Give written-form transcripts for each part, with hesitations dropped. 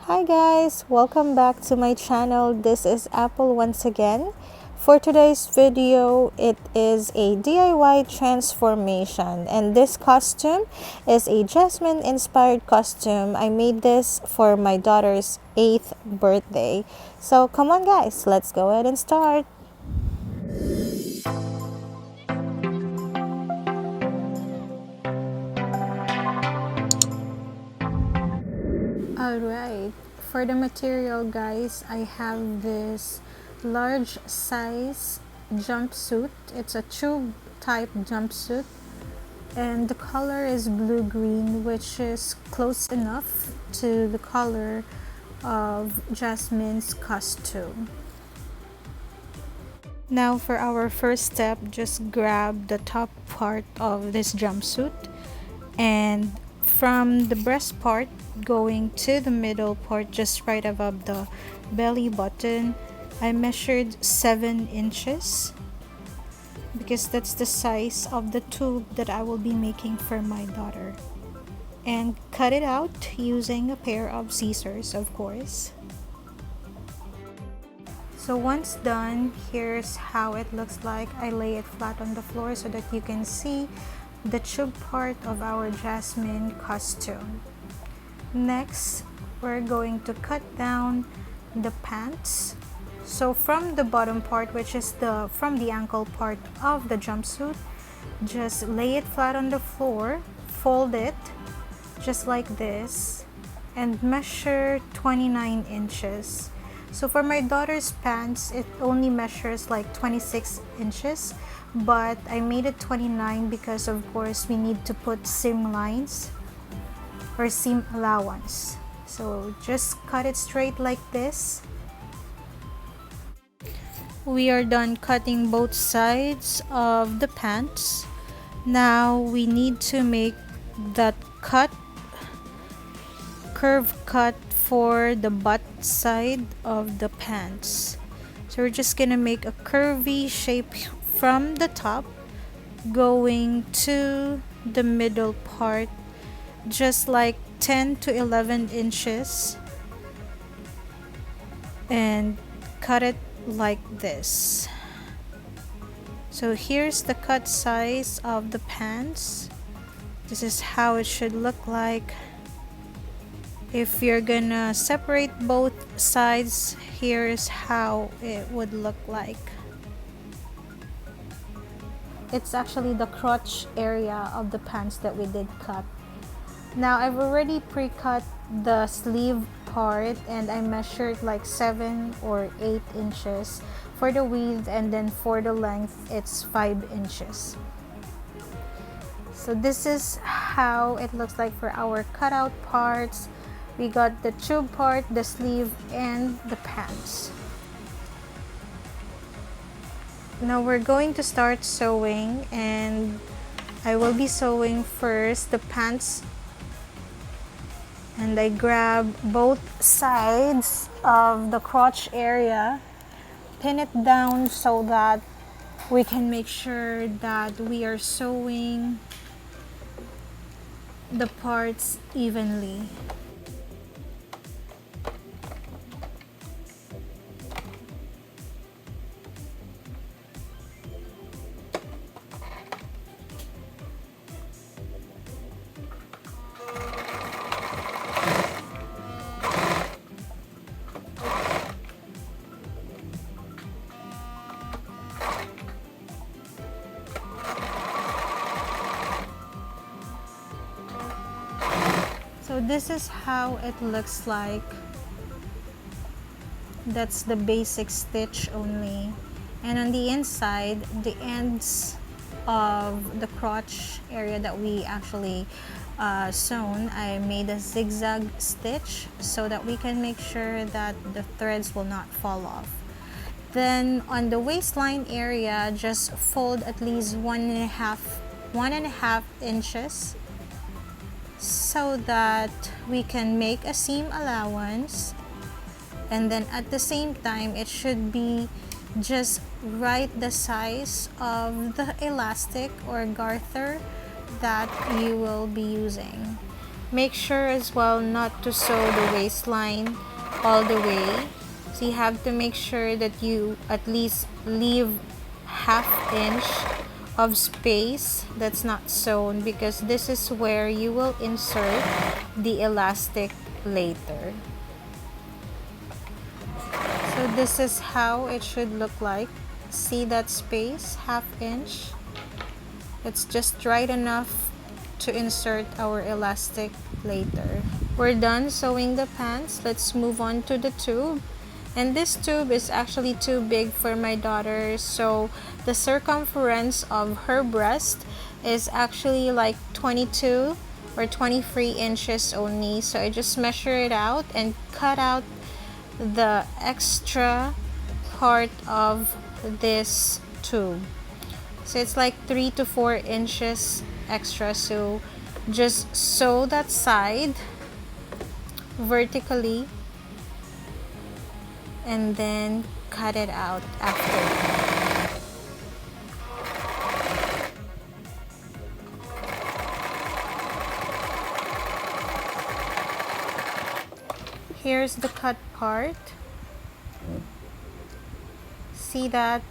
Hi guys, welcome back to my channel. This is Apple once again. For today's video, it is a DIY transformation, and this costume is a Jasmine inspired costume. I made this for my daughter's 8th birthday. So come on guys, let's go ahead and start. Alright, for the material guys, I have this large size jumpsuit. It's a tube type jumpsuit, and the color is blue-green, which is close enough to the color of Jasmine's costume. Now for our first step, just grab the top part of this jumpsuit, and from the breast part going to the middle part, just right above the belly button, I measured 7 inches because that's the size of the tube that I will be making for my daughter, and cut it out using a pair of scissors, of course. So once done, here's how it looks like. I lay it flat on the floor so that you can see the tube part of our Jasmine costume. Next, we're going to cut down the pants. So from the bottom part, which is from the ankle part of the jumpsuit, just lay it flat on the floor, fold it just like this, and measure 29 inches. So for my daughter's pants, it only measures like 26 inches, but I made it 29 because of course we need to put seam lines or seam allowance. So just cut it straight like this. We are done cutting both sides of the pants. Now we need to make that curve cut for the butt side of the pants. So we're just gonna make a curvy shape from the top going to the middle part, just like 10 to 11 inches, and cut it like this. So here's the cut size of the pants. This is how it should look like. If you're gonna separate both sides, here's how it would look like. It's actually the crotch area of the pants that we did cut. Now I've already pre-cut the sleeve part, and I measured like 7 or 8 inches for the width, and then for the length it's 5 inches. So this is how it looks like for our cutout parts. We got the tube part, the sleeve, and the pants. Now we're going to start sewing, and I will be sewing first the pants, and I grab both sides of the crotch area, pin it down so that we can make sure that we are sewing the parts evenly. So this is how it looks like. That's the basic stitch only. And on the inside, the ends of the crotch area that we actually sewn, I made a zigzag stitch so that we can make sure that the threads will not fall off. Then on the waistline area, just fold at least 1.5 inches so that we can make a seam allowance, and then at the same time it should be just right the size of the elastic or garter that you will be using. Make sure as well not to sew the waistline all the way. So you have to make sure that you at least leave ½ inch of space that's not sewn, because this is where you will insert the elastic later. So this is how it should look like. See that space, ½ inch? It's just right enough to insert our elastic later. We're done sewing the pants. Let's move on to the tube. And this tube is actually too big for my daughter, so the circumference of her breast is actually like 22 or 23 inches only. So I just measure it out and cut out the extra part of this tube. So it's like 3 to 4 inches extra. So just sew that side vertically and then cut it out after. Here's the cut part. See that?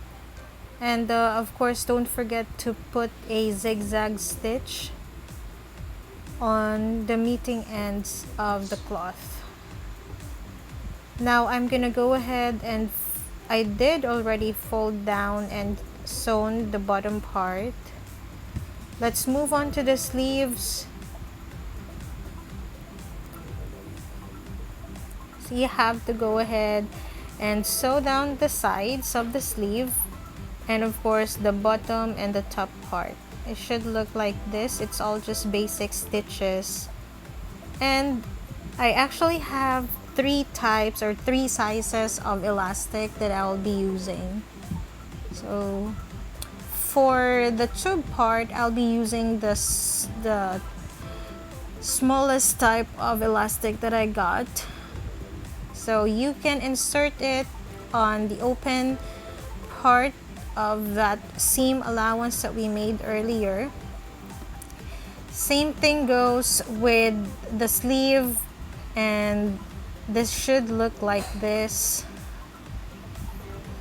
And of course, don't forget to put a zigzag stitch on the meeting ends of the cloth. Now I'm gonna go ahead and I did already fold down and sewn the bottom part. Let's move on to the sleeves. So you have to go ahead and sew down the sides of the sleeve, and of course the bottom and the top part. It should look like this. It's all just basic stitches. And I actually have 3 types or 3 sizes of elastic that I'll be using. So for the tube part, I'll be using the smallest type of elastic that I got. So you can insert it on the open part of that seam allowance that we made earlier. Same thing goes with the sleeve, and this should look like this.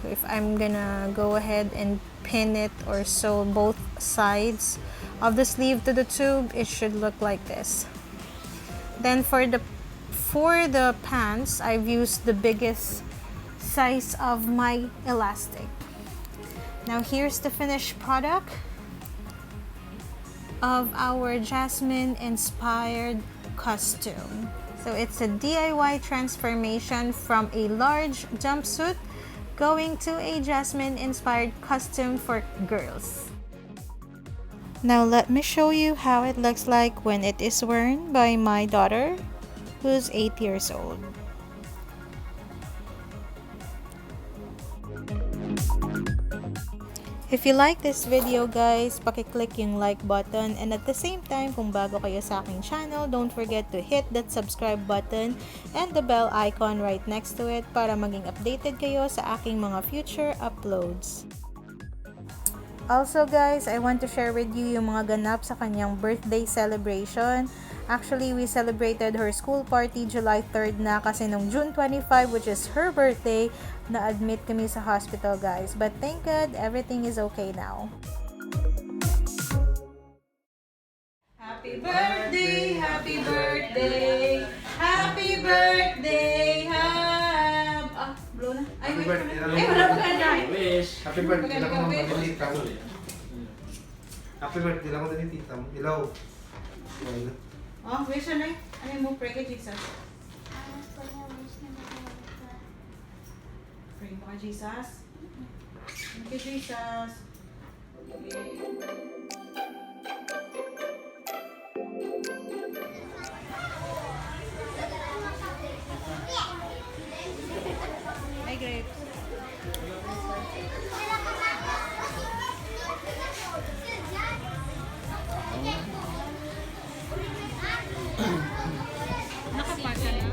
So if I'm gonna go ahead and pin it or sew both sides of the sleeve to the tube, it should look like this. Then for the pants, I've used the biggest size of my elastic. Now here's the finished product of our Jasmine inspired costume. So it's a DIY transformation from a large jumpsuit going to a Jasmine inspired costume for girls. Now let me show you how it looks like when it is worn by my daughter, who's 8 years old. If you like this video guys, paki-click yung like button, and at the same time, kung bago kayo sa aking channel, don't forget to hit that subscribe button and the bell icon right next to it para maging updated kayo sa aking mga future uploads. Also guys, I want to share with you yung mga ganap sa kanyang birthday celebration. Actually, we celebrated her school party July 3rd na, kasi nung June 25, which is her birthday, na-admit kami sa hospital guys. But thank God, everything is okay now. Happy birthday, happy birthday, happy birthday, blow na. Ay, wait. Ay, wala pa ka dyan. Happy birthday lang ako ng tita mo. Happy birthday lang ako ng tita mo. Ilaw. Oh, wish na eh. Ano mo, pray kay Jesus. Pray mo kay Jesus. Thank you, Jesus. Hi, grapes. Nakapasa na?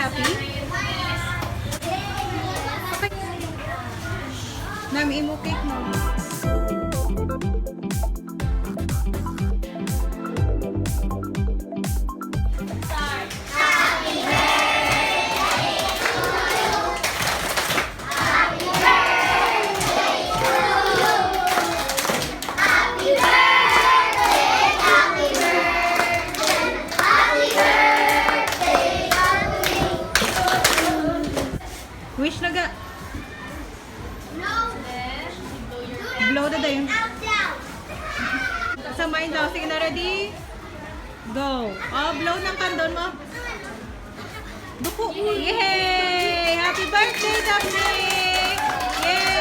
happy? Nami, imo cake mo. Wish na ga. Blow na dayon. Samayin daw. Sige na, ready? Go. Oh, blow ng kandon mo. Duko. Yay! Happy birthday, Jasmine! Yay!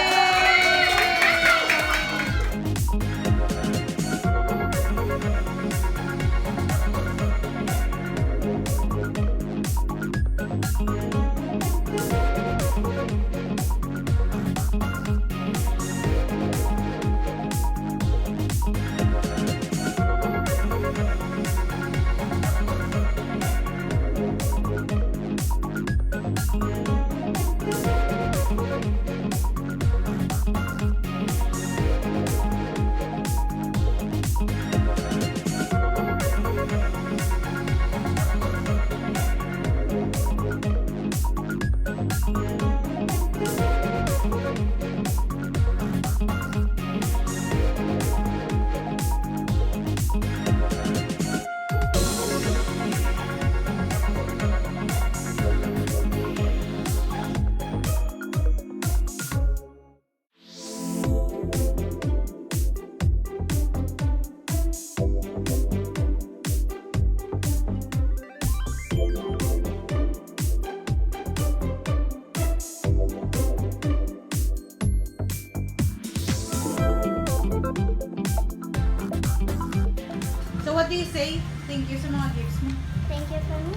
So what do you say? Thank you sa mga gifts mo. Thank you for me.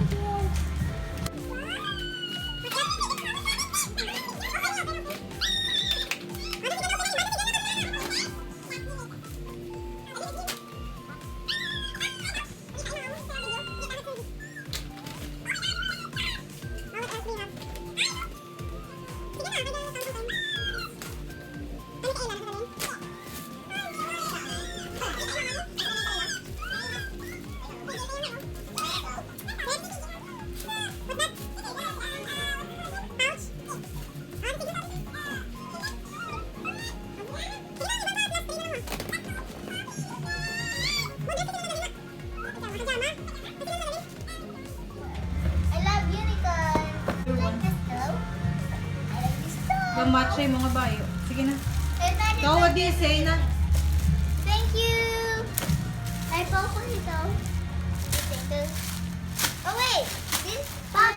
Gamatch yung mga bayo. Sige na. So what do you say na? Thank you. Ay, po ko nito. Thank you.